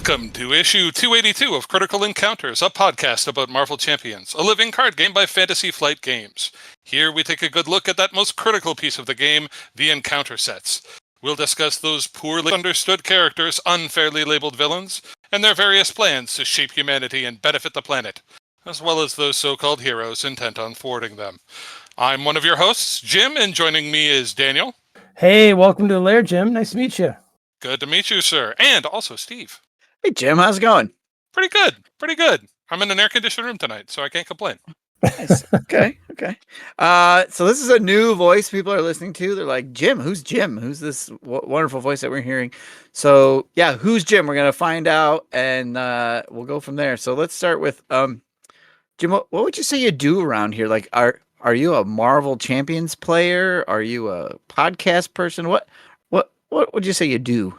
Welcome to issue 282 of Critical Encounters, a podcast about Marvel Champions, a living card game by Fantasy Flight Games. Here we take a good look at that most critical piece of the game, the encounter sets. We'll discuss those poorly understood characters, unfairly labeled villains, and their various plans to shape humanity and benefit the planet, as well as those so-called heroes intent on thwarting them. I'm one of your hosts, Jim, and joining me is Daniel. Hey, welcome to the lair, Jim. Nice to meet you. Good to meet you, sir. And also Steve. Hey, Jim, how's it going? Pretty good. Pretty good. I'm in an air-conditioned room tonight, so I can't complain. Nice. Okay. So this is a new voice people are listening to. They're like, Jim? Who's Jim? Who's this wonderful voice that we're hearing? So, yeah, who's Jim? We're going to find out, and we'll go from there. So let's start with, Jim, what would you say you do around here? Like, are you a Marvel Champions player? Are you a podcast person? What would you say you do?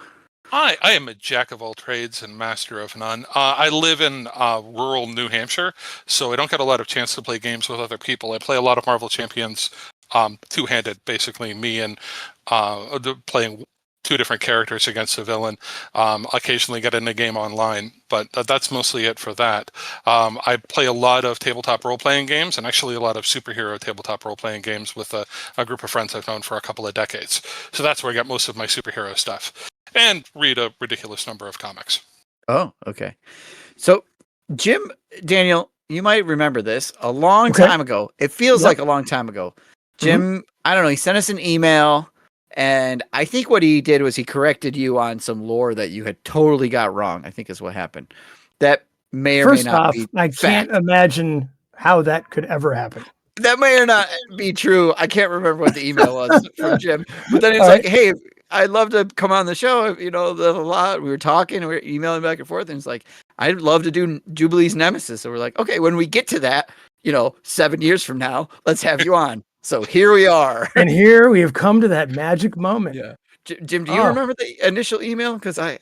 I am a jack of all trades and master of none. I live in rural New Hampshire, so I don't get a lot of chance to play games with other people. I play a lot of Marvel Champions two-handed, basically me and playing two different characters against a villain. Occasionally get in a game online, but that's mostly it for that. I play a lot of tabletop role-playing games and actually a lot of superhero tabletop role-playing games with a group of friends I've known for a couple of decades. So that's where I get most of my superhero stuff. And read a ridiculous number of comics. Oh, okay. So, Daniel, you might remember this a long time ago. It feels like a long time ago. Jim, I don't know, he sent us an email, and I think what he did was he corrected you on some lore that you had totally got wrong, I think is what happened. That may or may not be I can't imagine how that could ever happen. That may or not be true. I can't remember what the email was from Jim. But then it's like, hey, I'd love to come on the show. You know, a lot. We were talking, we were emailing back and forth, and it's like, I'd love to do Jubilees Nemesis. So we're like, okay, when we get to that, 7 years from now, let's have you on. So here we are. And here we have come to that magic moment. Yeah. Jim, do you remember the initial email? Because I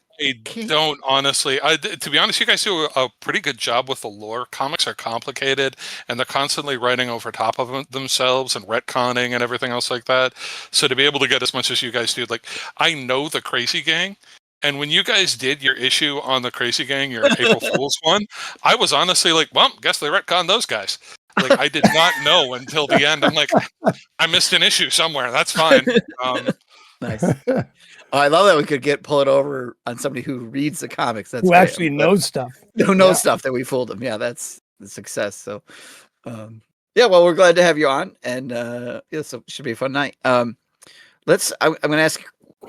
don't, honestly. To be honest, you guys do a pretty good job with the lore. Comics are complicated, and they're constantly writing over top of themselves and retconning and everything else like that. So to be able to get as much as you guys do, like, I know the Crazy Gang, and when you guys did your issue on the Crazy Gang, your April Fool's one, I was honestly like, well, guess they retconned those guys. Like, I did not know until the end. I'm like, I missed an issue somewhere. That's fine. Nice. I love that we could pull it over on somebody who reads the comics. That's who actually knows stuff. Who knows stuff that we fooled them. Yeah, that's the success. So, well, we're glad to have you on, and so it should be a fun night. I'm going to ask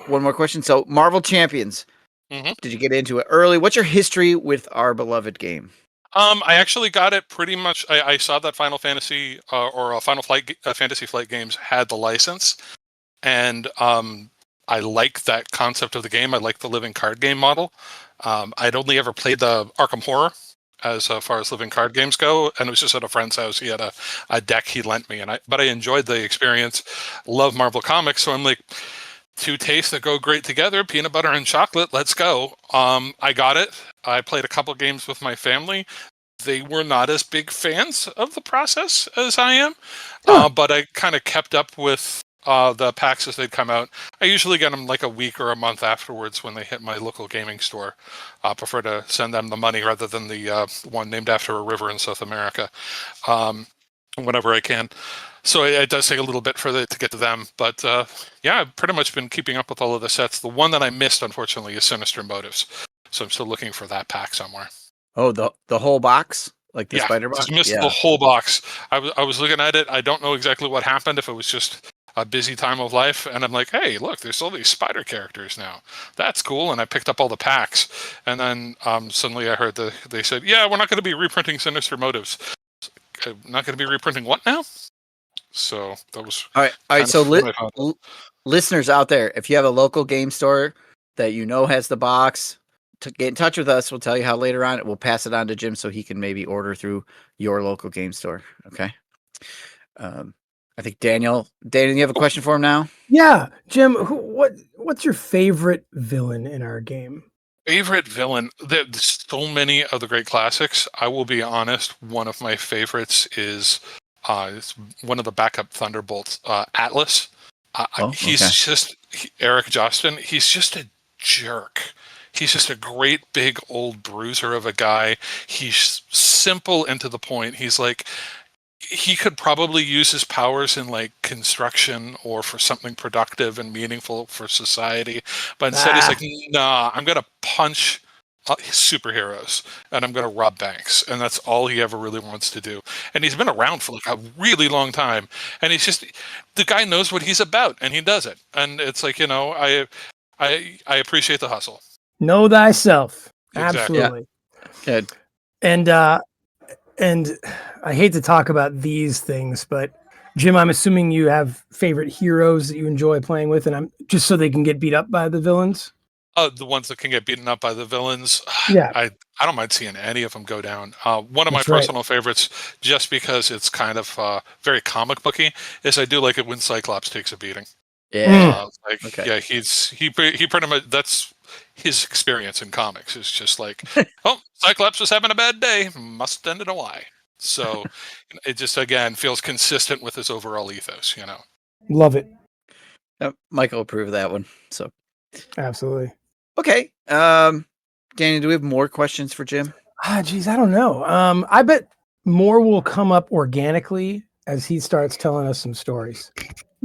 one more question. So, Marvel Champions, did you get into it early? What's your history with our beloved game? I actually got it pretty much. I saw that Final Fantasy Fantasy Flight Games had the license, and I like that concept of the game. I like the living card game model. I'd only ever played the Arkham Horror as far as living card games go, and it was just at a friend's house. He had a deck he lent me, but I enjoyed the experience. Love Marvel Comics, so I'm like, two tastes that go great together, peanut butter and chocolate, let's go. I got it. I played a couple games with my family. They were not as big fans of the process as I am, but I kind of kept up with the packs as they'd come out. I usually get them like a week or a month afterwards when they hit my local gaming store. I prefer to send them the money rather than the one named after a river in South America, whenever I can. So it does take a little bit to get to them. But I've pretty much been keeping up with all of the sets. The one that I missed, unfortunately, is Sinister Motives. So I'm still looking for that pack somewhere. Oh, the whole box? Like the spider box? Just missed the whole box. I was looking at it. I don't know exactly what happened, if it was just a busy time of life, and I'm like, hey, look, there's all these spider characters now. That's cool. And I picked up all the packs, and then suddenly I heard they said, yeah, we're not going to be reprinting Sinister Motives. Not going to be reprinting what now? So that was all right. So listeners out there, if you have a local game store that has the box, to get in touch with us. We'll tell you how later on. We'll pass it on to Jim so he can maybe order through your local game store. Okay. I think Daniel, you have a question for him now? Yeah, Jim. What's your favorite villain in our game? Favorite villain? There's so many of the great classics. I will be honest. One of my favorites is it's one of the backup Thunderbolts, Atlas. He's just Eric Jostin. He's just a jerk. He's just a great big old bruiser of a guy. He's simple and to the point. He's like, he could probably use his powers in like construction or for something productive and meaningful for society. But instead he's like, nah, I'm going to punch superheroes and I'm going to rob banks. And that's all he ever really wants to do. And he's been around for like a really long time. And he's just, the guy knows what he's about and he does it. And it's like, I appreciate the hustle. Know thyself. Exactly. Absolutely. Yeah. Good. And I hate to talk about these things, but Jim, I'm assuming you have favorite heroes that you enjoy playing with, and I'm just so they can get beat up by the villains. The ones that can get beaten up by the villains. Yeah. I don't mind seeing any of them go down. One of That's my right. personal favorites, just because it's kind of very comic booky, is I do like it when Cyclops takes a beating. Yeah. Okay. Yeah, he pretty much, that's his experience in comics. Is just like, oh, Cyclops was having a bad day, must end in a Y. So it just again feels consistent with his overall ethos. Love it. Michael approved that one. So Absolutely. okay. Danny, do we have more questions for Jim? Geez, I don't know. I bet more will come up organically as he starts telling us some stories.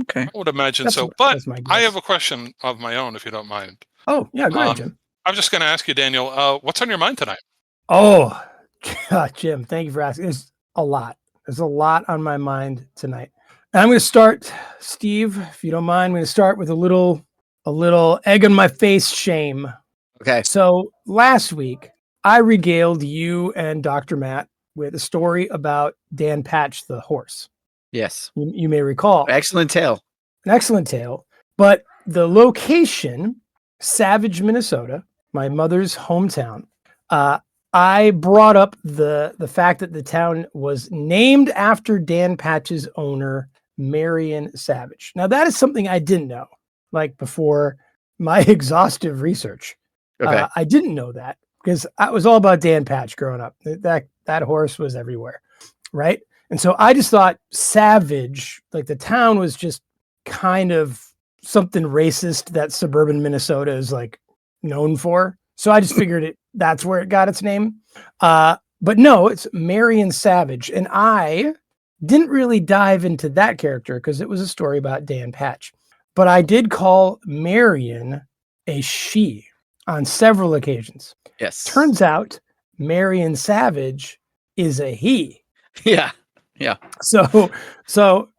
Okay. I would imagine so. But I have a question of my own, if you don't mind. Oh, yeah, go ahead, Jim. I'm just going to ask you, Daniel, what's on your mind tonight? Oh, Jim, thank you for asking. There's a lot. There's a lot on my mind tonight. And I'm going to start, Steve, if you don't mind, I'm going to start with a little egg on my face shame. Okay. So last week, I regaled you and Dr. Matt with a story about Dan Patch, the horse. Yes. You may recall. Excellent tale. An excellent tale. But the location, Savage, Minnesota, my mother's hometown, I brought up the fact that the town was named after Dan Patch's owner, Marion Savage. Now, that is something I didn't know, like before my exhaustive research. Okay. I didn't know that because I was all about Dan Patch growing up. That horse was everywhere, right? And so I just thought Savage, like the town, was just kind of something racist that suburban Minnesota is like known for. So I just figured that's where it got its name. But no, it's Marion Savage. And I didn't really dive into that character because it was a story about Dan Patch. But I did call Marion a she on several occasions. Yes. Turns out Marion Savage is a he. Yeah. Yeah. So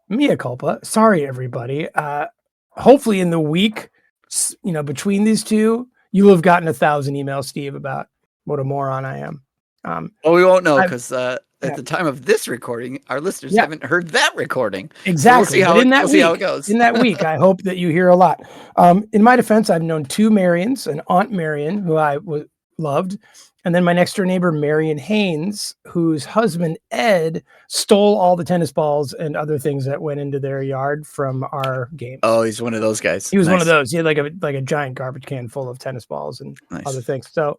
mea culpa. Sorry, everybody. Hopefully in the week, between these two, you'll have gotten 1,000 emails, Steve, about what a moron I am. Well, we won't know because at the time of this recording, our listeners haven't heard that recording. Exactly. So we'll see how it goes. In that week, I hope that you hear a lot. In my defense, I've known two Marions, an Aunt Marion, who I loved, and then my next door neighbor, Marion Haynes, whose husband, Ed, stole all the tennis balls and other things that went into their yard from our game. Oh, he's one of those guys. He was one of those. He had like a giant garbage can full of tennis balls and other things. So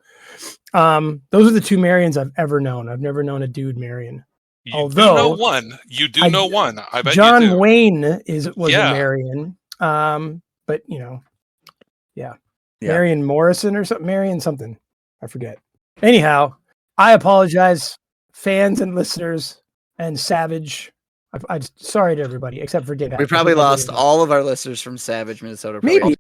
those are the two Marions I've ever known. I've never known a dude Marion. You do know one. I bet John you do. Wayne was a Marion. But Marion Morrison or something. Marion something. I forget. Anyhow, I apologize, fans and listeners and Savage. I'm sorry to everybody except for Dave. We probably lost all of our listeners from Savage, Minnesota. Maybe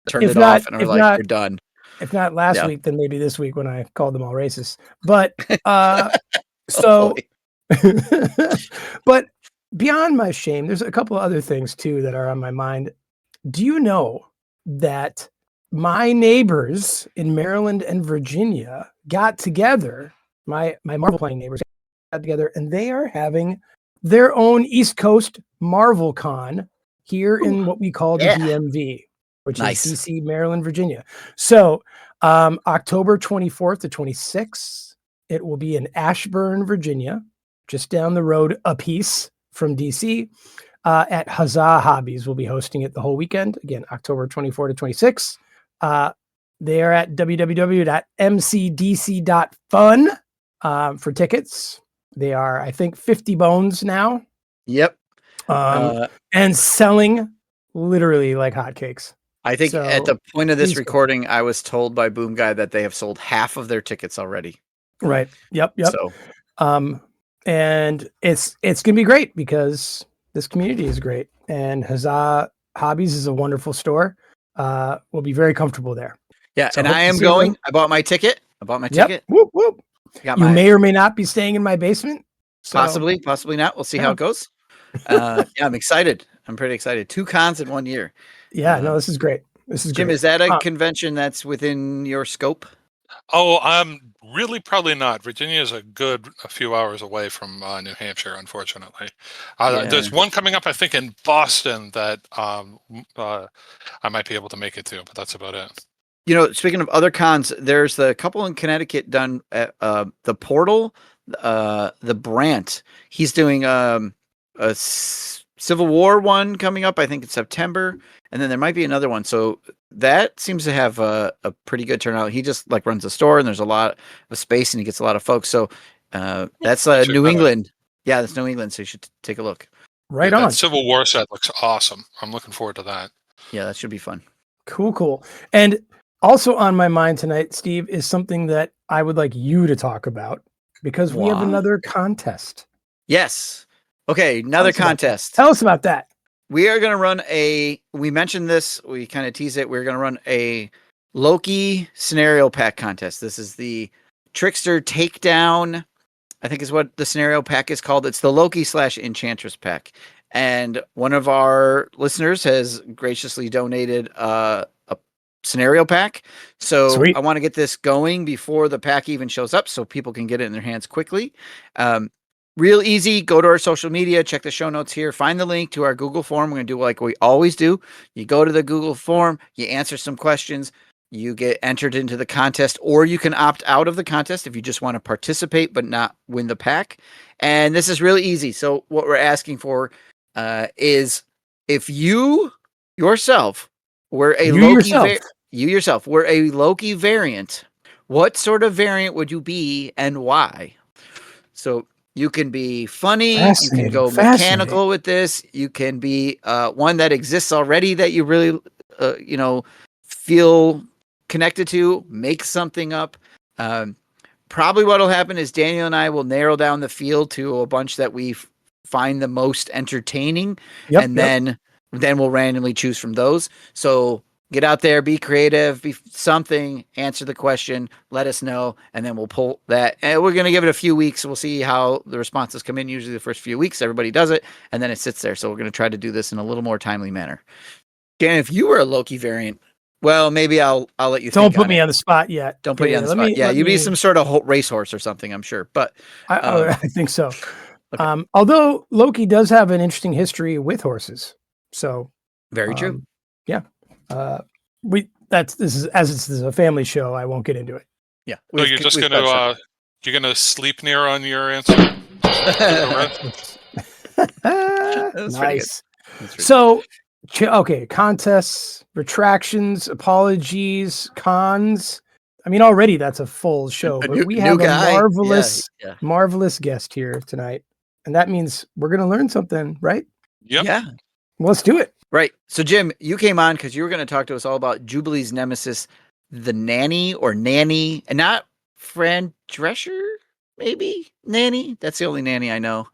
turned it off and are like, "You're done." If not last week, then maybe this week when I called them all racist. But so, but beyond my shame, there's a couple of other things too that are on my mind. Do you know that my neighbors in Maryland and Virginia got together, my Marvel playing neighbors got together, and they are having their own East Coast Marvel Con here in what we call the DMV, which is DC, Maryland, Virginia. So October 24th to 26th, it will be in Ashburn, Virginia, just down the road a piece from DC. At Huzzah Hobbies, we'll be hosting it the whole weekend. Again, October 24 to 26. They are at www.mcdc.fun for tickets. They are, I think, 50 bones now. Yep. And selling literally like hotcakes. I think at the point of this please go. recording, I was told by Boom Guy that they have sold half of their tickets already. Right. Yep. So And it's gonna be great because this community is great, and Huzzah Hobbies is a wonderful store. We'll be very comfortable there. yeah, So and hope I to am see everyone. going. I bought my ticket. Yep. Whoop whoop. Got You my may or may not be staying in my basement. So, possibly not. We'll see how Yeah. it goes. Yeah, I'm excited. I'm pretty excited. 2 cons in 1 year. Yeah. No, this is great. This is Jim, great. is that a convention that's within your scope? Oh, really probably not. Virginia is a few hours away from New Hampshire, unfortunately. Yeah. There's one coming up, I think, in Boston that I might be able to make it to, but that's about it. You know, speaking of other cons, there's a couple in Connecticut done at the Portal, the Brant. He's doing Civil War one coming up, I think in September, and then there might be another one. So that seems to have a pretty good turnout. He just like runs a store, and there's a lot of space, and he gets a lot of folks. So that's New England. Yeah, that's New England. So you should take a look. Right on. That Civil War set looks awesome. I'm looking forward to that. Yeah, that should be fun. Cool. And also on my mind tonight, Steve, is something that I would like you to talk about because we have What? another contest. Yes. Okay, another contest. Tell us about that. We are going to run we mentioned this, we kind of tease it. We're going to run a Loki scenario pack contest. This is the Trickster Takedown, I think is what the scenario pack is called. It's the Loki / Enchantress pack. And one of our listeners has graciously donated a scenario pack. So Sweet. I want to get this going before the pack even shows up so people can get it in their hands quickly. Real easy. Go to our social media, check the show notes here, find the link to our Google form. We're going to do like we always do. You go to the Google form, you answer some questions, you get entered into the contest, or you can opt out of the contest if you just want to participate but not win the pack. And this is really easy. So what we're asking for is if you yourself were a you yourself were a Loki variant, what sort of variant would you be and why? So you can be funny, you can go mechanical with this, you can be one that exists already that you really feel connected to, make something up. Probably what'll happen is Daniel and I will narrow down the field to a bunch that we find the most entertaining, then we'll randomly choose from those. So get out there, be creative, be something, answer the question, let us know, and then we'll pull that. And we're going to give it a few weeks. We'll see how the responses come in. Usually the first few weeks, everybody does it, and then it sits there. So we're going to try to do this in a little more timely manner. Dan, if you were a Loki variant, well, maybe I'll let you Don't put me on the spot yet. Don't put you on the spot. Yeah, you'd be some sort of racehorse or something, I'm sure. But I think so. Okay. Although Loki does have an interesting history with horses. So very true. Yeah. This is a family show. I won't get into it. Yeah. So you're just gonna sleep near on your answer. Nice. So, okay, contests, retractions, apologies, cons. I mean, already that's a full show, but we have a marvelous guest here tonight, and that means we're gonna learn something, right? Yep. Yeah. Well, let's do it. Right. So, Jim, you came on because you were going to talk to us all about Jubilee's Nemesis, the Nanny, and not Fran Drescher, maybe? Nanny? That's the only Nanny I know.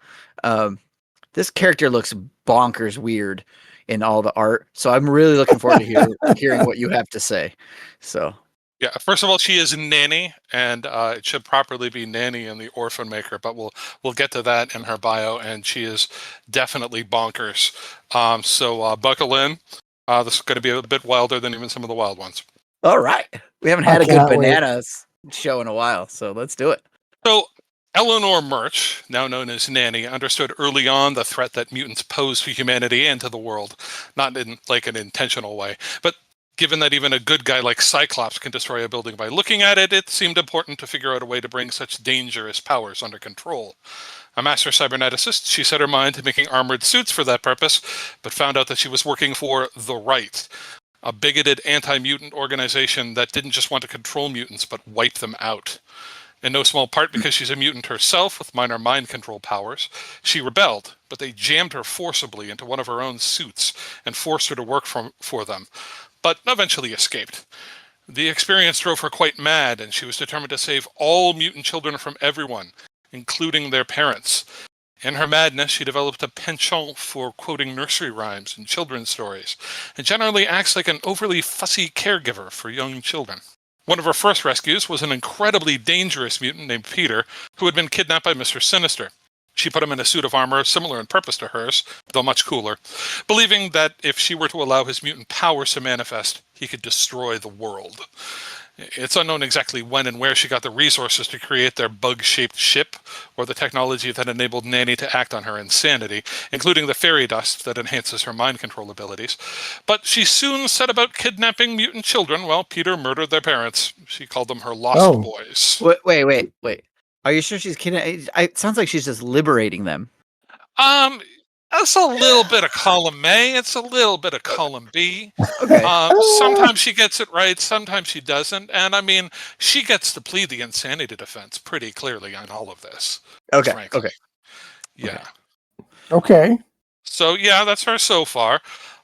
This character looks bonkers weird in all the art. So I'm really looking forward to hearing what you have to say. So... Yeah, first of all, she is Nanny, and it should properly be Nanny in the Orphan-maker, but we'll get to that in her bio, and she is definitely bonkers. So buckle in. This is going to be a bit wilder than even some of the wild ones. All right. We haven't had a good bananas show in a while, so let's do it. So Eleanor Murch, now known as Nanny, understood early on the threat that mutants pose to humanity and to the world, not in like an intentional way, but given that even a good guy like Cyclops can destroy a building by looking at it, it seemed important to figure out a way to bring such dangerous powers under control. A master cyberneticist, she set her mind to making armored suits for that purpose, but found out that she was working for the Right, a bigoted anti-mutant organization that didn't just want to control mutants, but wipe them out. In no small part because she's a mutant herself with minor mind control powers, she rebelled, but they jammed her forcibly into one of her own suits and forced her to work for them. but eventually escaped. The experience drove her quite mad, and she was determined to save all mutant children from everyone, including their parents. In her madness, she developed a penchant for quoting nursery rhymes and children's stories, and generally acts like an overly fussy caregiver for young children. One of her first rescues was an incredibly dangerous mutant named Peter, who had been kidnapped by Mr. Sinister. She put him in a suit of armor similar in purpose to hers, though much cooler, believing that if she were to allow his mutant powers to manifest, he could destroy the world. It's unknown exactly when and where she got the resources to create their bug-shaped ship, or the technology that enabled Nanny to act on her insanity, including the fairy dust that enhances her mind control abilities. But she soon set about kidnapping mutant children while Peter murdered their parents. She called them her Lost Boys. Wait. Are you sure she's kidding? It sounds like she's just liberating them. That's a little bit of column A. It's a little bit of column B. Okay. Sometimes she gets it right. Sometimes she doesn't. And I mean, she gets to plead the insanity defense pretty clearly on all of this. Okay. Frankly. Okay. Yeah. Okay. So yeah, that's her so far.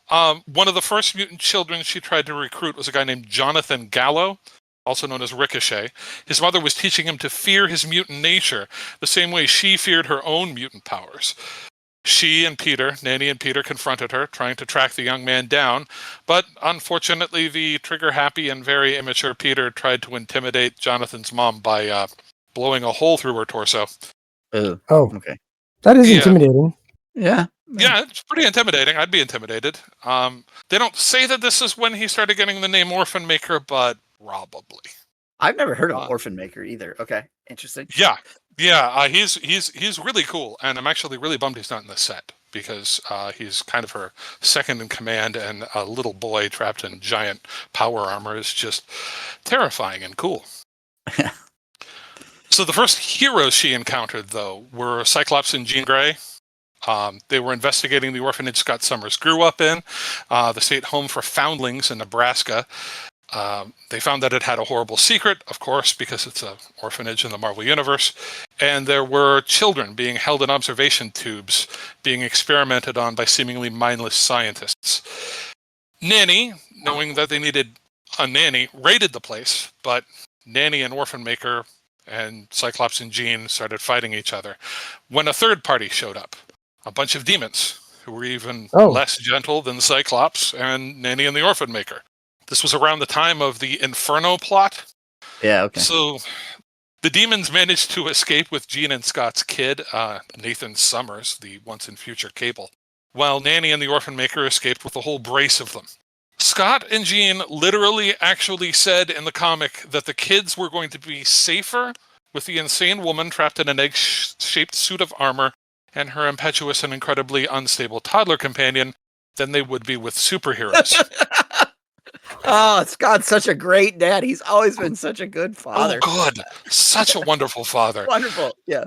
One of the first mutant children she tried to recruit was a guy named Jonathan Gallo, also known as Ricochet. His mother was teaching him to fear his mutant nature, the same way she feared her own mutant powers. She and Peter, Nanny and Peter, confronted her, trying to track the young man down. But unfortunately, the trigger-happy and very immature Peter tried to intimidate Jonathan's mom by blowing a hole through her torso. Oh, okay. That is intimidating. Yeah. Yeah, it's pretty intimidating. I'd be intimidated. They don't say that this is when he started getting the name Orphan-maker, but probably. I've never heard of Orphan-maker either. Okay. Interesting. Yeah, he's really cool, and I'm actually really bummed he's not in the set because he's kind of her second in command, and a little boy trapped in giant power armor is just terrifying and cool. So the first heroes she encountered, though, were Cyclops and Jean Grey. They were investigating the orphanage Scott Summers grew up in, the state home for foundlings in Nebraska. They found that it had a horrible secret, of course, because it's an orphanage in the Marvel Universe, and there were children being held in observation tubes, being experimented on by seemingly mindless scientists. Nanny, knowing that they needed a nanny, raided the place, but Nanny and Orphan-maker and Cyclops and Jean started fighting each other when a third party showed up, a bunch of demons who were even less gentle than Cyclops and Nanny and the Orphan-maker. This was around the time of the Inferno plot. Yeah, okay. So the demons managed to escape with Jean and Scott's kid, Nathan Summers, the once and future Cable, while Nanny and the Orphan-maker escaped with a whole brace of them. Scott and Jean literally actually said in the comic that the kids were going to be safer with the insane woman trapped in an egg-shaped suit of armor and her impetuous and incredibly unstable toddler companion than they would be with superheroes. Oh, Scott's such a great dad. He's always been such a good father. Oh, good. Such a wonderful father. Wonderful. Yeah.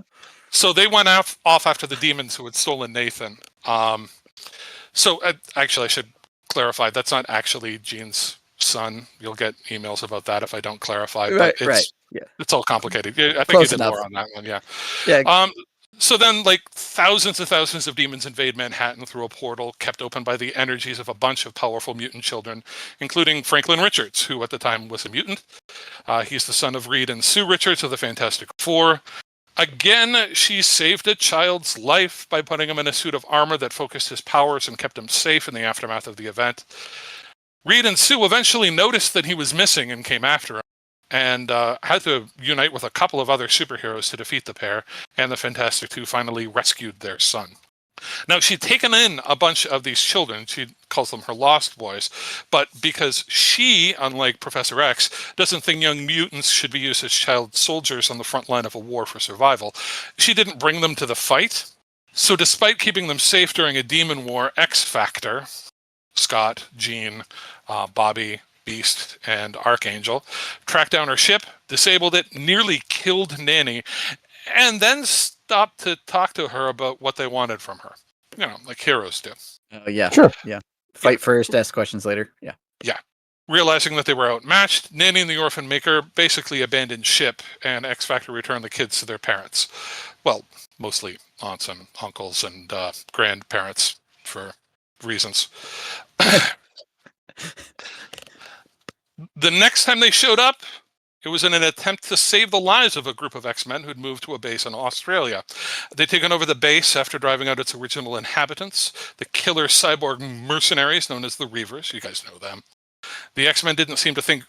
So they went off after the demons who had stolen Nathan. Actually, I should clarify, that's not actually Jean's son. You'll get emails about that if I don't clarify. Right, but right. Yeah. It's all complicated. I think Close you did enough. more on that one, yeah. Yeah. So then, thousands and thousands of demons invade Manhattan through a portal kept open by the energies of a bunch of powerful mutant children, including Franklin Richards, who at the time was a mutant. He's the son of Reed and Sue Richards of the Fantastic Four. Again, she saved a child's life by putting him in a suit of armor that focused his powers and kept him safe in the aftermath of the event. Reed and Sue eventually noticed that he was missing and came after him, and had to unite with a couple of other superheroes to defeat the pair, and the Fantastic Two finally rescued their son. Now, she'd taken in a bunch of these children. She calls them her Lost Boys. But because she, unlike Professor X, doesn't think young mutants should be used as child soldiers on the front line of a war for survival, she didn't bring them to the fight. So despite keeping them safe during a demon war, X-Factor, Scott, Jean, Bobby, Beast, and Archangel, tracked down her ship, disabled it, nearly killed Nanny, and then stopped to talk to her about what they wanted from her. Like heroes do. Oh, yeah. Sure. Yeah. Fight first, ask questions later. Yeah. Yeah. Realizing that they were outmatched, Nanny and the Orphan-maker basically abandoned ship, and X-Factor returned the kids to their parents. Well, mostly aunts and uncles and grandparents for reasons. The next time they showed up, it was in an attempt to save the lives of a group of X-Men who'd moved to a base in Australia. They'd taken over the base after driving out its original inhabitants, the killer cyborg mercenaries known as the Reavers. You guys know them. The X-Men didn't seem to think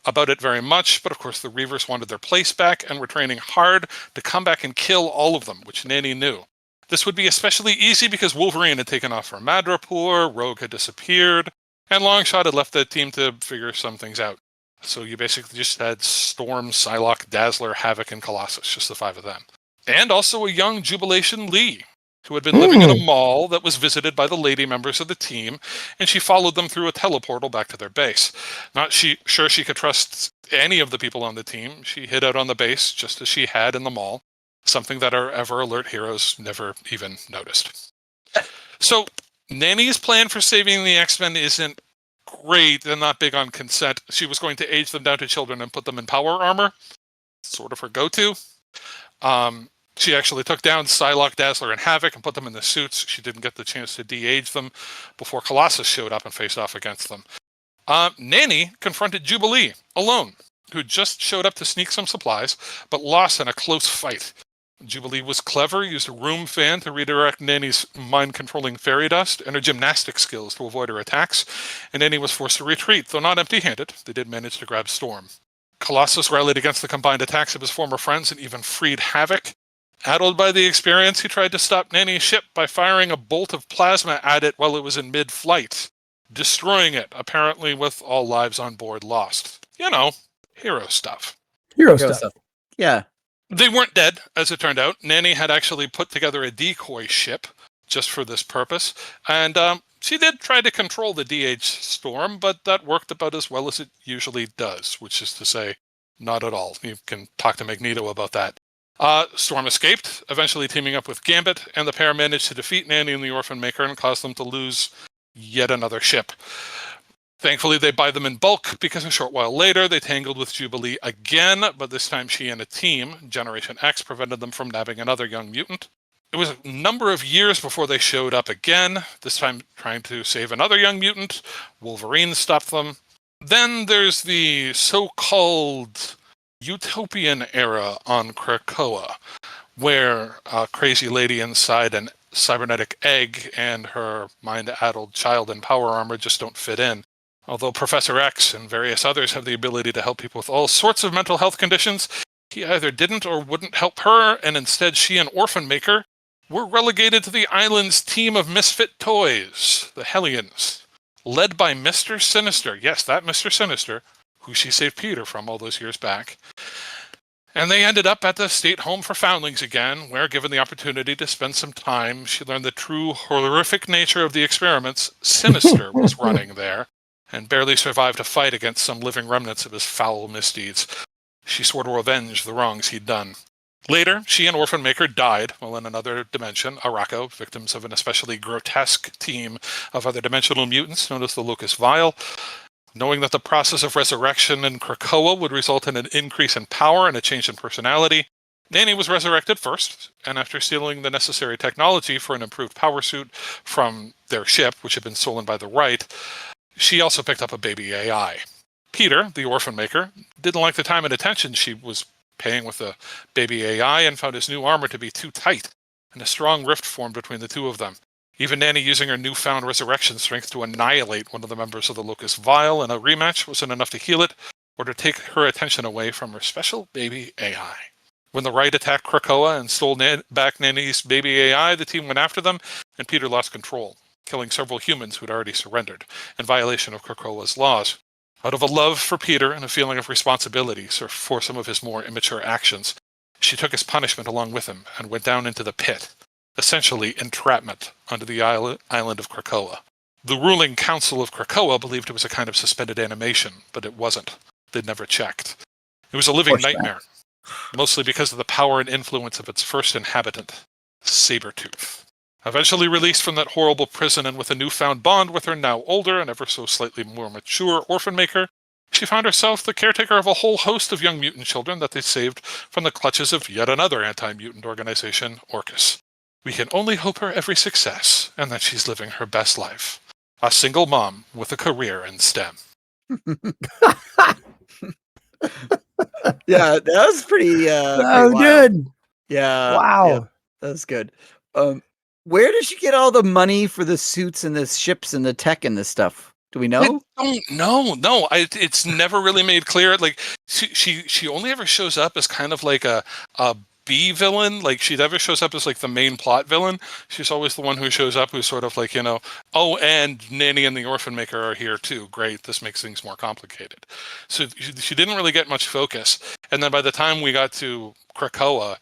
about it very much, but of course the Reavers wanted their place back and were training hard to come back and kill all of them, which Nanny knew. This would be especially easy because Wolverine had taken off for Madripoor, Rogue had disappeared, and Longshot had left the team to figure some things out. So you basically just had Storm, Psylocke, Dazzler, Havoc, and Colossus, just the 5 of them. And also a young Jubilation Lee, who had been living in a mall that was visited by the lady members of the team, and she followed them through a teleportal back to their base. Not sure she could trust any of the people on the team, she hid out on the base just as she had in the mall, something that our ever-alert heroes never even noticed. So Nanny's plan for saving the X-Men isn't great and not big on consent. She was going to age them down to children and put them in power armor. Sort of her go-to. She actually took down Psylocke, Dazzler, and Havoc and put them in the suits. She didn't get the chance to de-age them before Colossus showed up and faced off against them. Nanny confronted Jubilee alone, who just showed up to sneak some supplies, but lost in a close fight. Jubilee was clever, used a room fan to redirect Nanny's mind-controlling fairy dust and her gymnastic skills to avoid her attacks, and Nanny was forced to retreat, though not empty-handed. They did manage to grab Storm. Colossus rallied against the combined attacks of his former friends and even freed Havoc. Addled by the experience, he tried to stop Nanny's ship by firing a bolt of plasma at it while it was in mid-flight, destroying it, apparently with all lives on board lost. You know, hero stuff. Hero stuff. Yeah. They weren't dead, as it turned out. Nanny had actually put together a decoy ship just for this purpose, and she did try to control the DH Storm, but that worked about as well as it usually does, which is to say, not at all. You can talk to Magneto about that. Storm escaped, eventually teaming up with Gambit, and the pair managed to defeat Nanny and the Orphan-maker and cause them to lose yet another ship. Thankfully, they buy them in bulk because a short while later, they tangled with Jubilee again, but this time she and a team, Generation X, prevented them from nabbing another young mutant. It was a number of years before they showed up again, this time trying to save another young mutant. Wolverine stopped them. Then there's the so-called utopian era on Krakoa, where a crazy lady inside an cybernetic egg and her mind-addled child in power armor just don't fit in. Although Professor X and various others have the ability to help people with all sorts of mental health conditions, he either didn't or wouldn't help her, and instead she and Orphan-maker were relegated to the island's team of misfit toys, the Hellions, led by Mr. Sinister. Yes, that Mr. Sinister, who she saved Peter from all those years back. And they ended up at the state home for foundlings again, where, given the opportunity to spend some time, she learned the true horrific nature of the experiments. Sinister was running there, and barely survived a fight against some living remnants of his foul misdeeds. She swore to avenge the wrongs he'd done. Later, she and Orphan-maker died, while in another dimension, Arakko, victims of an especially grotesque team of other dimensional mutants known as the Locus Vile. Knowing that the process of resurrection in Krakoa would result in an increase in power and a change in personality, Nanny was resurrected first, and after stealing the necessary technology for an improved power suit from their ship, which had been stolen by the Right, she also picked up a baby AI. Peter, the Orphan-maker, didn't like the time and attention she was paying with the baby AI and found his new armor to be too tight, and a strong rift formed between the two of them. Even Nanny using her newfound resurrection strength to annihilate one of the members of the Locus Vile in a rematch wasn't enough to heal it, or to take her attention away from her special baby AI. When the Right attacked Krakoa and stole back Nanny's baby AI, the team went after them, and Peter lost control, killing several humans who'd already surrendered, in violation of Krakoa's laws. Out of a love for Peter and a feeling of responsibility for some of his more immature actions, she took his punishment along with him and went down into the pit, essentially entrapment under the island of Krakoa. The ruling council of Krakoa believed it was a kind of suspended animation, but it wasn't. They'd never checked. It was a living nightmare, mostly because of the power and influence of its first inhabitant, Sabretooth. Eventually released from that horrible prison and with a newfound bond with her now older and ever so slightly more mature Orphan-maker, she found herself the caretaker of a whole host of young mutant children that they saved from the clutches of yet another anti-mutant organization, Orcus. We can only hope her every success, and that she's living her best life. A single mom with a career in STEM. Yeah, that was pretty. That Pretty was wild. good. Yeah. Wow. Yeah, that was good. Where does she get all the money for the suits and the ships and the tech and this stuff? Do we know? I don't know. No, it's never really made clear. Like she only ever shows up as kind of like a B villain. Like she never shows up as like the main plot villain. She's always the one who shows up who's sort of like, oh, and Nanny and the Orphan-maker are here too. Great, this makes things more complicated. So she didn't really get much focus. And then by the time we got to Krakoa,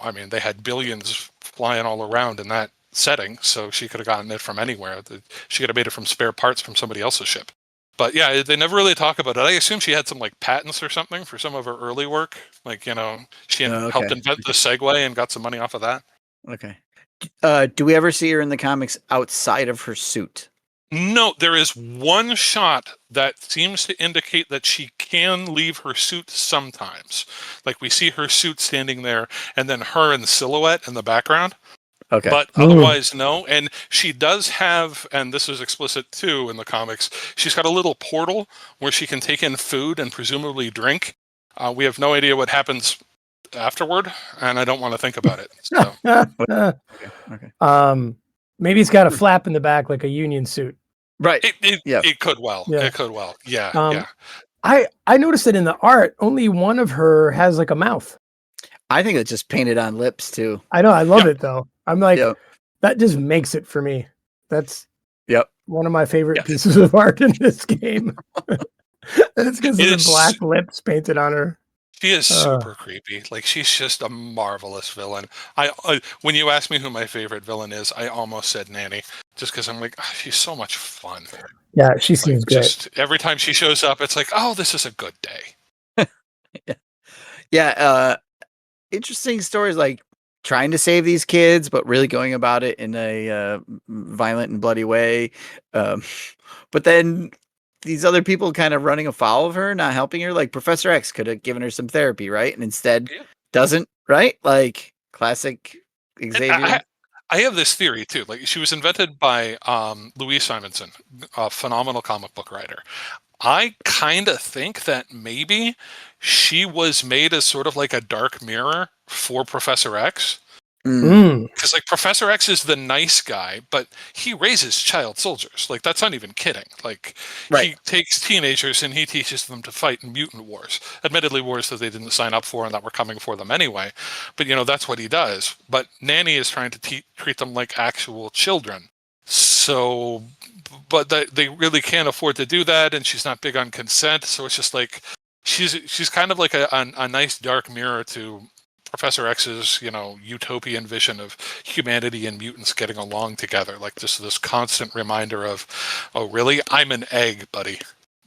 I mean, they had billions flying all around in that setting, so she could have gotten it from anywhere. She could have made it from spare parts from somebody else's ship. But yeah, they never really talk about it. I assume she had some like patents or something for some of her early work. Like, she helped invent the Segway and got some money off of that. Okay. Do we ever see her in the comics outside of her suit? No, there is one shot that seems to indicate that she can leave her suit sometimes. Like we see her suit standing there and then her in silhouette in the background. Okay. But otherwise, no. And she does have, and this is explicit too in the comics, she's got a little portal where she can take in food and presumably drink. We have no idea what happens afterward, and I don't want to think about it. So. Okay. Maybe it's got a flap in the back like a union suit. Right. It could well. Yeah. It could well. Yeah. I noticed that in the art, only one of her has like a mouth. I think it's just painted on lips too. I know. I love it though. I'm like, Yep. that just makes it for me. That's one of my favorite Yes. pieces of art in this game. It's because of the It's- black lips painted on her. She is super creepy. Like she's just a marvelous villain. When you asked me who my favorite villain is, I almost said Nanny, just because I'm like, she's so much fun. Yeah, she seems great. Just every time she shows up, it's like, oh, this is a good day. Yeah. Interesting stories, like trying to save these kids, but really going about it in a violent and bloody way. But then these other people kind of running afoul of her, not helping her. Like Professor X could have given her some therapy, right? And instead doesn't, right? Like classic Xavier. I have this theory too. Like she was invented by Louise Simonson, a phenomenal comic book writer. I kind of think that maybe she was made as sort of like a dark mirror for Professor X. Because like Professor X is the nice guy, but he raises child soldiers. Like that's not even kidding. Like he takes teenagers and he teaches them to fight in mutant wars. Admittedly, wars that they didn't sign up for and that were coming for them anyway. But that's what he does. But Nanny is trying to treat them like actual children. So, but they really can't afford to do that, and she's not big on consent. So it's just like she's kind of like a nice dark mirror to Professor X's, utopian vision of humanity and mutants getting along together. Like just this constant reminder of, oh, really? I'm an egg, buddy.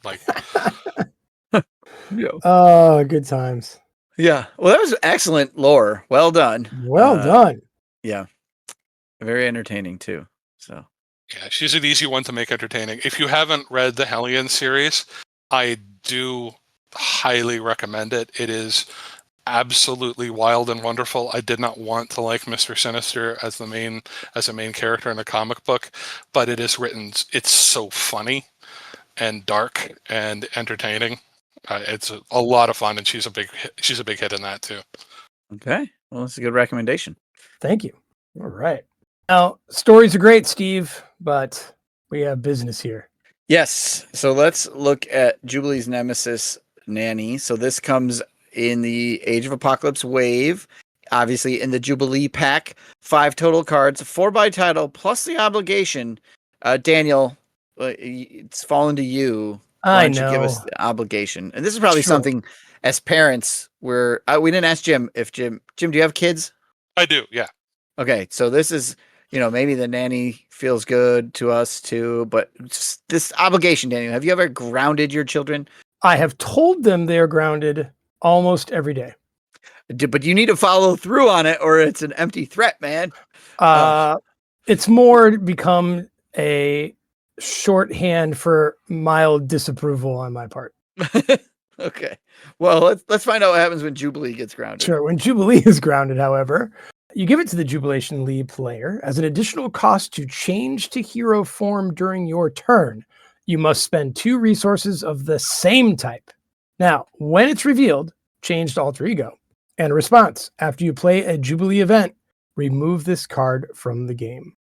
Like, oh, good times. Yeah. Well, that was excellent lore. Well done. Well done. Yeah. Very entertaining too. So. Yeah, she's an easy one to make entertaining. If you haven't read the Hellion series, I do highly recommend it. It is absolutely wild and wonderful. I did not want to like Mr. Sinister as a main character in a comic book, but it is written. It's so funny and dark and entertaining. It's a lot of fun, and she's a big hit in that too. Okay, well, that's a good recommendation. Thank you. All right. Now, stories are great, Steve, but we have business here. Yes. So let's look at Jubilee's Nemesis, Nanny. So this comes in the Age of Apocalypse wave, obviously in the Jubilee pack, 5 total cards, 4 by title, plus the obligation. Daniel, it's fallen to you. Why don't you give us the obligation? And this is probably something as parents we didn't ask Jim if Jim, do you have kids? I do. Yeah. Okay. So this is, maybe the nanny feels good to us too, but this obligation, Daniel, have you ever grounded your children? I have told them they're grounded almost every day. But you need to follow through on it or it's an empty threat, man. It's more become a shorthand for mild disapproval on my part. Okay. Well, let's find out what happens when Jubilee gets grounded. Sure. When Jubilee is grounded, however, you give it to the Jubilation League player as an additional cost to change to hero form during your turn. You must spend 2 resources of the same type. Now, when it's revealed, change to alter ego. And a response. After you play a Jubilee event, remove this card from the game.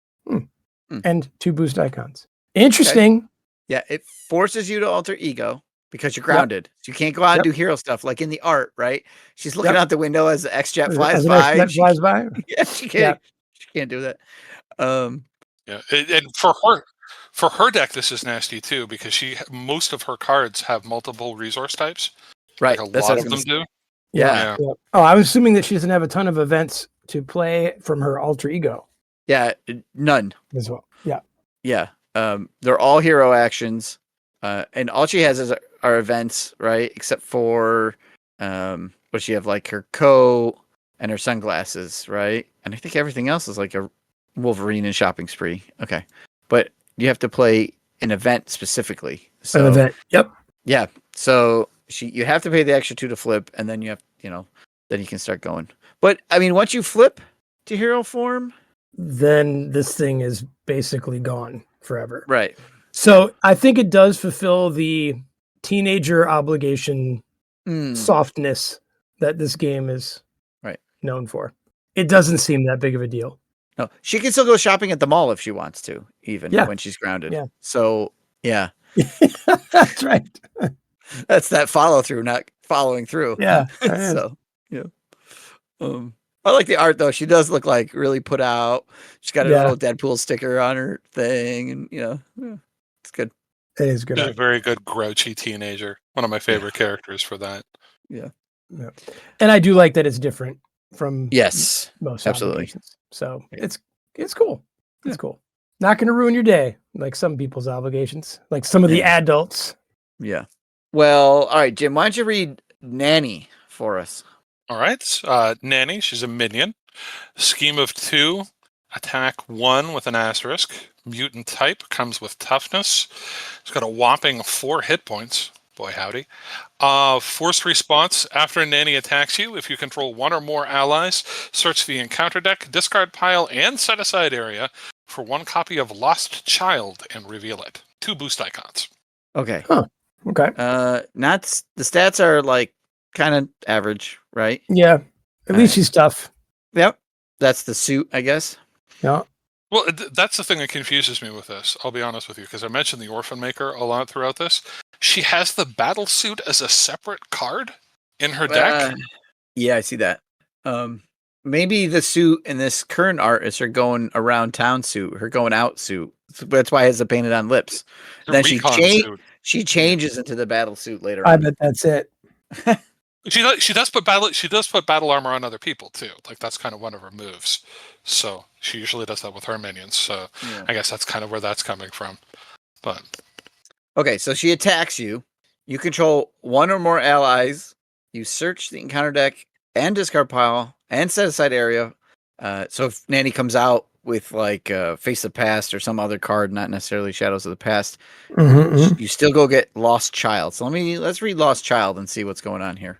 And 2 boost icons. Interesting. Okay. Yeah, it forces you to alter ego because you're grounded. So you can't go out and do hero stuff like in the art, right? She's looking out the window as the X-Jet flies by. Flies by. Yeah, she can't do that. And for her deck, this is nasty too because most of her cards have multiple resource types. Right, like a that's lot what of them do. Yeah. Oh, I was assuming that she doesn't have a ton of events to play from her alter ego. Yeah, none as well. Yeah. Yeah. They're all hero actions, and all she has are events, right? Except for what she have like her coat and her sunglasses, right? And I think everything else is like a Wolverine and shopping spree. Okay, but you have to play an event specifically. So, An event. Yep. Yeah. So you have to pay the extra 2 to flip, and then then you can start going. But I mean, once you flip to hero form, then this thing is basically gone forever. right? So I think it does fulfill the teenager obligation softness that this game is known for. It doesn't seem that big of a deal. No, she can still go shopping at the mall if she wants to, even when she's grounded. Yeah. So yeah, that's right. That's that follow through, not following through. Yeah. So I like the art though. She does look like really put out. She's got a little Deadpool sticker on her thing, and it's good. It is good. She's a very good grouchy teenager. One of my favorite characters for that. Yeah. And I do like that it's different from most absolutely. So it's cool. It's cool. Not going to ruin your day like some people's obligations, like some of the adults. Yeah. Well, all right, Jim. Why don't you read Nanny for us? All right. Nanny, she's a minion. Scheme of 2, attack 1 with an asterisk. Mutant type, comes with toughness. It's got a whopping 4 hit points. Boy, howdy. Forced response. After Nanny attacks you, if you control 1 or more allies, search the encounter deck, discard pile, and set aside area for 1 copy of Lost Child and reveal it. 2 boost icons. Okay. Huh. Okay. Not the stats are like kind of average, right? Yeah. At least she's tough. Yep. That's the suit, I guess. Yeah. Well, that's the thing that confuses me with this. I'll be honest with you, because I mentioned the Orphan-maker a lot throughout this. She has the battle suit as a separate card in her deck. Yeah, I see that. Maybe the suit in this current art is her going around town suit, her going out suit. That's why it has the painted on lips. Then she changes into the battle suit later on. I bet that's it. She does put battle armor on other people too. Like that's kind of one of her moves. So she usually does that with her minions. So I guess that's kind of where that's coming from. But okay, so she attacks you. You control 1 or more allies. You search the encounter deck and discard pile and set aside area. So if Nanny comes out with like Face of the Past or some other card, not necessarily Shadows of the Past, you still go get Lost Child. So let's read Lost Child and see what's going on here.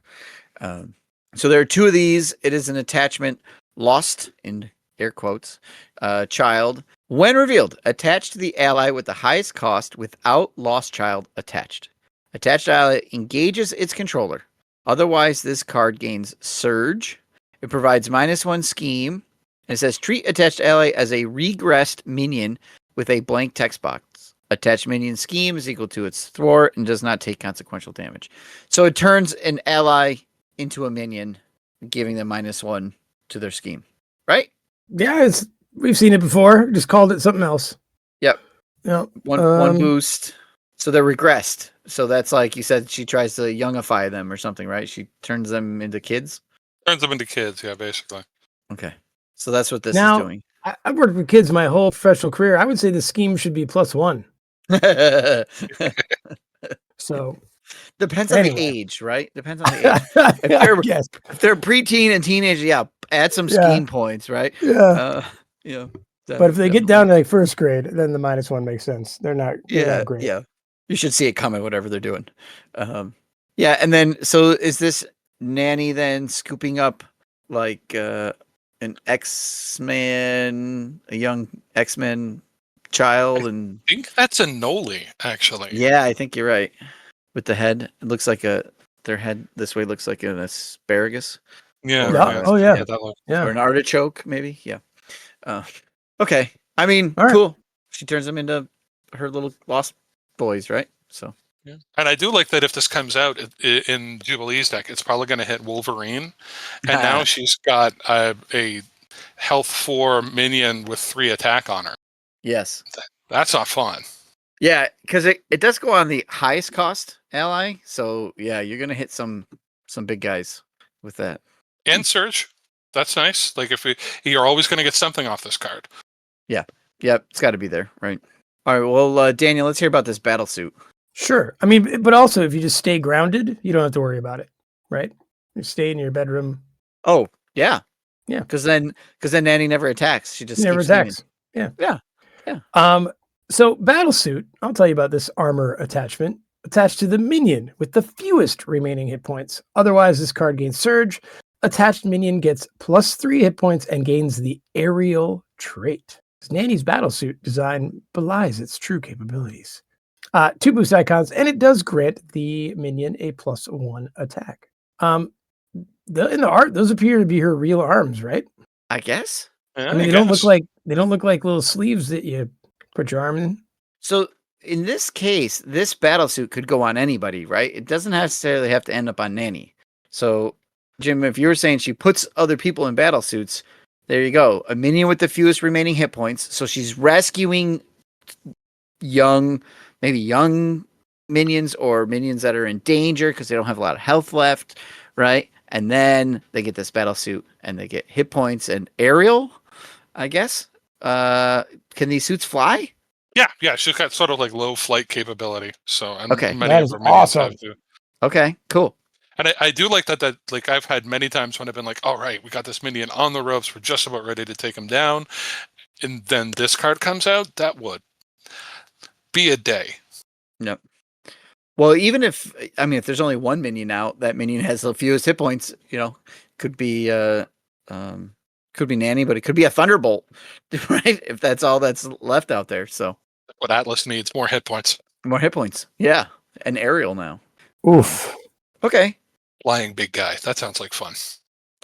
So there are 2 of these. It is an attachment, Lost in air quotes, Child. When revealed, attached to the ally with the highest cost without Lost Child attached. Attached ally engages its controller. Otherwise, this card gains Surge. It provides -1 scheme. And it says, treat attached ally as a regressed minion with a blank text box. Attached minion scheme is equal to its thwart and does not take consequential damage. So it turns an ally into a minion, giving them -1 to their scheme. Right? Yeah, we've seen it before. Just called it something else. Yep. Yep. One boost. So they're regressed. So that's like you said, she tries to youngify them or something, right? She turns them into kids? Turns them into kids, yeah, basically. Okay. So that's what this is doing. I've worked with kids my whole professional career. I would say the scheme should be +1. So depends on the age, right? Depends on the age. If they're preteen and teenage, add some scheme points, right? Yeah. But if they get down to like first grade, then the -1 makes sense. They're not great. Yeah. You should see it coming, whatever they're doing. And then so is this Nanny then scooping up like an X-Man, a young X-Men child, and I think that's a Noli, actually. yeah, I think you're right. With the head, it looks like their head this way looks like an asparagus. Yeah. Or, Yeah. Oh yeah. that look. Yeah. or an artichoke, maybe. Yeah. Okay. I mean, All right. cool. She turns them into her little lost boys, right? So Yeah. And I do like that if this comes out in Jubilee's deck, it's probably going to hit Wolverine. And now she's got a health 4 minion with 3 attack on her. yes. That's not fun. Yeah, because it does go on the highest cost ally. So yeah, you're gonna hit some big guys with that. And Surge. That's nice. Like you're always going to get something off this card. Yep, it's got to be there, right? All right. Well, Daniel, let's hear about this battle suit. Sure. I mean, but also if you just stay grounded, you don't have to worry about it, right? You stay in your bedroom. Oh yeah, Yeah. Because then Nanny never attacks. She just Never keeps swinging. attacks. Yeah. Yeah. So Battlesuit, I'll tell you about this armor attachment attached to the minion with the fewest remaining hit points. Otherwise, this card gains Surge. Attached minion gets +3 hit points and gains the aerial trait. Nanny's Battlesuit design belies its true capabilities. 2 boost icons, and it does grant the minion a +1 attack. In the art, those appear to be her real arms, right? I guess. Yeah, I mean, they don't look like little sleeves that you put your arm in. So in this case, this battle suit could go on anybody, right? It doesn't necessarily have to end up on Nanny. So, Jim, if you were saying she puts other people in battle suits, there you go. A minion with the fewest remaining hit points. So she's rescuing maybe young minions or minions that are in danger because they don't have a lot of health left, right? And then they get this battle suit and they get hit points and aerial, I guess. Can these suits fly? Yeah. She's got sort of like low flight capability. So, and Okay, many that of is her minions awesome. have to. Okay, cool. And I do like that like I've had many times when I've been like, all right, we got this minion on the ropes, we're just about ready to take him down, and then this card comes out, that would be a day. Yep. Well, even if there's only one minion out, that minion has the fewest hit points. Could be Nanny, but it could be a Thunderbolt, right? If that's all that's left out there. So What Atlas needs, more hit points. more hit points. Yeah, and aerial now. Oof. Okay. Flying big guy. That sounds like fun.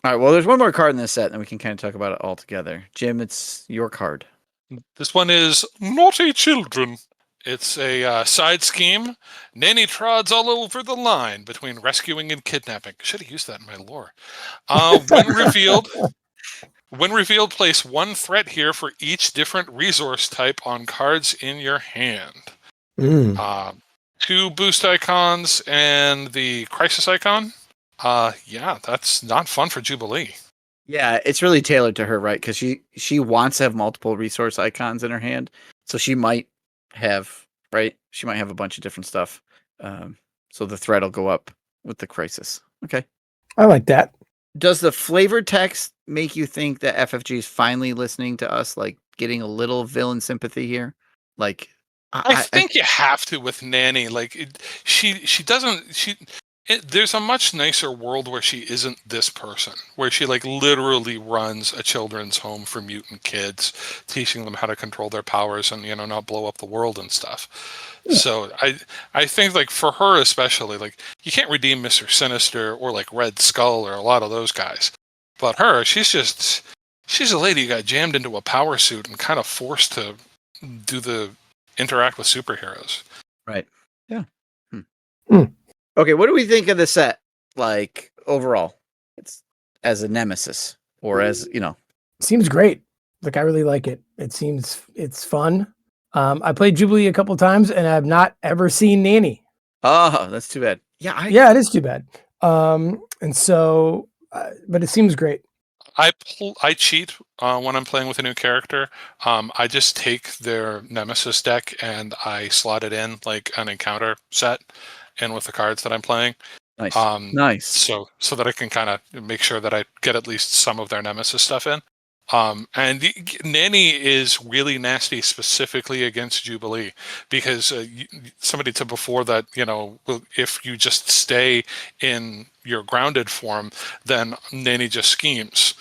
All right. Well, there's one more card in this set, and we can kind of talk about it all together. Jim, it's your card. This one is Naughty Children. It's a side scheme. Nanny trods all over the line between rescuing and kidnapping. Should have used that in my lore. When revealed, place 1 threat here for each different resource type on cards in your hand. 2 boost icons and the crisis icon. Yeah, that's not fun for Jubilee. Yeah, it's really tailored to her, right? Because she wants to have multiple resource icons in her hand, so she might have a bunch of different stuff. So the threat will go up with the crisis. Okay. I like that. Does the flavored text make you think that FFG is finally listening to us, like getting a little villain sympathy here? Like, I think you have to with Nanny. Like she doesn't. There's a much nicer world where she isn't this person, where she like literally runs a children's home for mutant kids, teaching them how to control their powers and not blow up the world and stuff. Yeah. So I think like for her especially, like you can't redeem Mr. Sinister or like Red Skull or a lot of those guys, but her, she's a lady who got jammed into a power suit and kind of forced to interact with superheroes. Right. Yeah. Okay, what do we think of the set, like, overall? It's as a Nemesis, or as, Seems great. Like, I really like it. It's fun. I played Jubilee a couple times, and I've not ever seen Nanny. Oh, that's too bad. Yeah, it is too bad. And so, but it seems great. I cheat when I'm playing with a new character. I just take their Nemesis deck and I slot it in like an encounter set in with the cards that I'm playing. Nice. Nice. So that I can kind of make sure that I get at least some of their Nemesis stuff in. And Nanny is really nasty specifically against Jubilee because somebody said before that, if you just stay in your grounded form, then Nanny just schemes.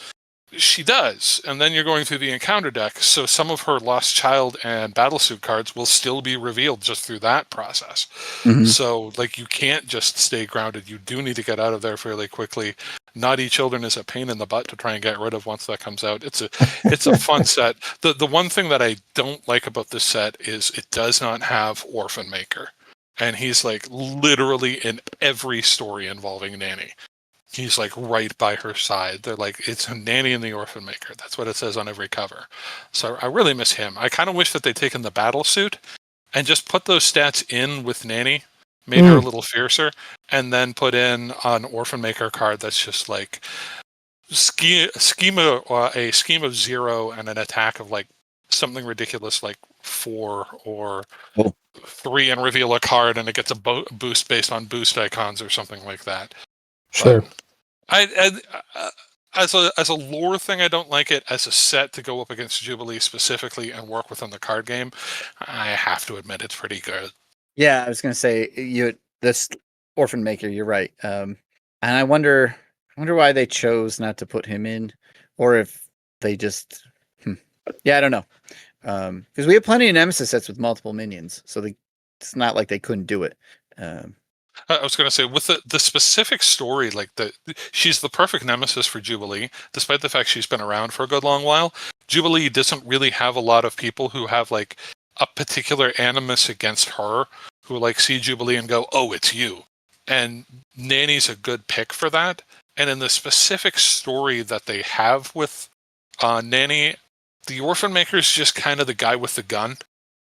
She does, and then you're going through the encounter deck, so some of her Lost Child and Battlesuit cards will still be revealed just through that process. Mhm. So, like, you can't just stay grounded. You do need to get out of there fairly quickly. Naughty Children is a pain in the butt to try and get rid of once that comes out. It's a fun set. The one thing that I don't like about this set is it does not have Orphan-maker, and he's like literally in every story involving Nanny. He's like right by her side. They're like, it's Nanny and the Orphan-maker. That's what it says on every cover. So I really miss him. I kind of wish that they'd taken the battle suit and just put those stats in with Nanny, made her a little fiercer, and then put in an Orphan-maker card that's just like a scheme of 0 and an attack of like something ridiculous like 4 or 3 and reveal a card and it gets a boost based on boost icons or something like that. Sure. As a lore thing, I don't like it. As a set to go up against Jubilee specifically and work within the card game, I have to admit it's pretty good. Yeah, I was gonna say this Orphan-maker. You're right, and I wonder why they chose not to put him in, or if they just, yeah, I don't know, because we have plenty of Nemesis sets with multiple minions, so it's not like they couldn't do it. I was going to say, with the specific story, like she's the perfect Nemesis for Jubilee, despite the fact she's been around for a good long while. Jubilee doesn't really have a lot of people who have like a particular animus against her, who like see Jubilee and go, "Oh, it's you." And Nanny's a good pick for that. And in the specific story that they have with Nanny, the Orphan-maker is just kind of the guy with the gun.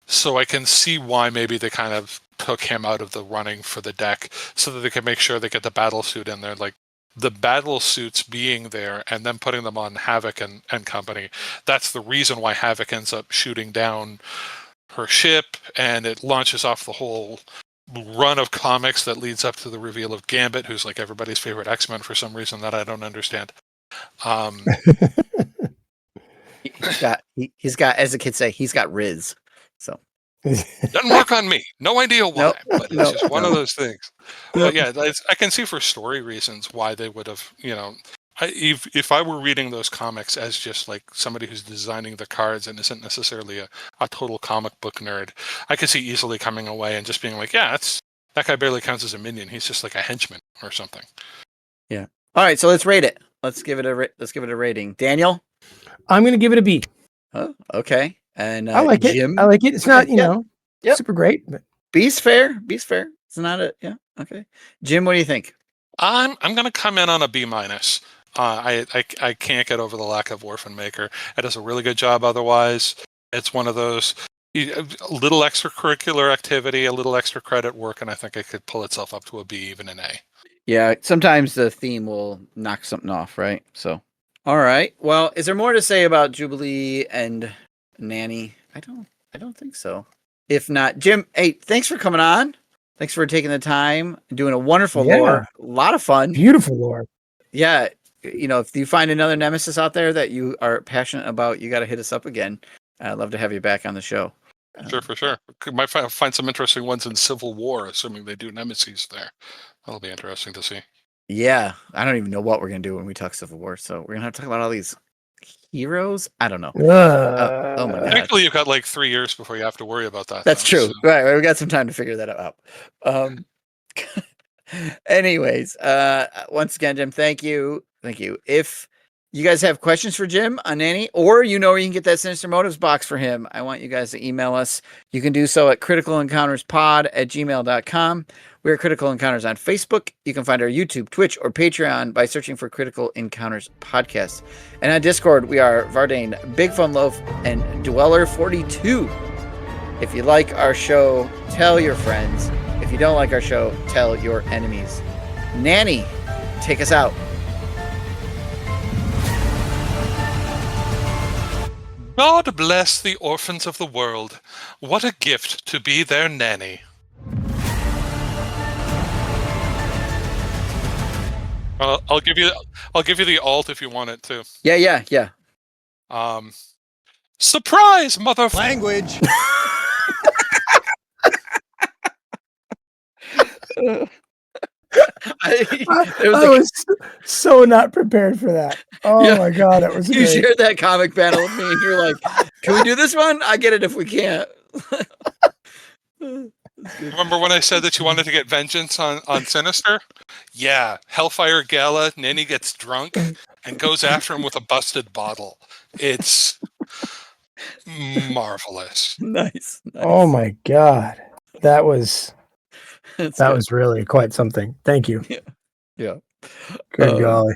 So I can see why maybe they kind of took him out of the running for the deck so that they can make sure they get the battle suit in there. Like the battle suits being there and then putting them on Havoc and company. That's the reason why Havoc ends up shooting down her ship, and it launches off the whole run of comics that leads up to the reveal of Gambit, who's like everybody's favorite X-Men for some reason that I don't understand. He's got, as the kids say, he's got Riz. So doesn't work on me. No idea why, but it's just one of those things. But yeah, I can see for story reasons why they would have, if I were reading those comics as just like somebody who's designing the cards and isn't necessarily a total comic book nerd, I could see easily coming away and just being like, yeah, that guy barely counts as a minion. He's just like a henchman or something. Yeah. All right, so let's rate it. Let's give it a rating. Daniel? I'm going to give it a B. Oh, okay. And I like Jim? it. I like it. It's not, super great. But B's fair. It's not okay. Jim, what do you think? I'm going to come in on a B-. I can't get over the lack of Orphan-maker. It does a really good job otherwise. It's one of those a little extracurricular activity, a little extra credit work, and I think it could pull itself up to a B, even an A. Yeah, sometimes the theme will knock something off, right? So, all right. Well, is there more to say about Jubilee and Nanny? I don't think so. If not, Jim, hey, thanks for coming on. Thanks for taking the time and doing a wonderful lore. A lot of fun. Beautiful lore. Yeah. If you find another Nemesis out there that you are passionate about, you got to hit us up again. I'd love to have you back on the show. Sure, for sure. Might find some interesting ones in Civil War, assuming they do Nemesis there. That'll be interesting to see. Yeah. I don't even know what we're going to do when we talk Civil War. So we're going to have to talk about all these heroes. I don't know. Oh my God. Thankfully, you've got like 3 years before you have to worry about that. That's true. So. Right. We got some time to figure that out. Anyways, once again, Jim, thank you. If you guys have questions for Jim on Nanny, or where you can get that Sinister Motives box for him, I want you guys to email us. You can do so at criticalencounterspod@gmail.com. We're Critical Encounters on Facebook. You can find our YouTube, Twitch, or Patreon by searching for Critical Encounters Podcast. And on Discord, we are Vardane, Big Fun Loaf, and Dweller42. If you like our show, tell your friends. If you don't like our show, tell your enemies. Nanny, take us out. God bless the orphans of the world. What a gift to be their nanny. I'll give you the alt if you want it too. Yeah. Surprise, mother. Language. I was so not prepared for that. Oh my god, it was You great. shared that comic panel with me, and you're like, "Can we do this one? I get it if we can't." Remember when I said that you wanted to get vengeance on Sinister? Yeah, Hellfire Gala, Nanny gets drunk and goes after him with a busted bottle. It's marvelous. Nice. Oh my god. That was That's that good. was really quite something. Thank you. Yeah. Good golly.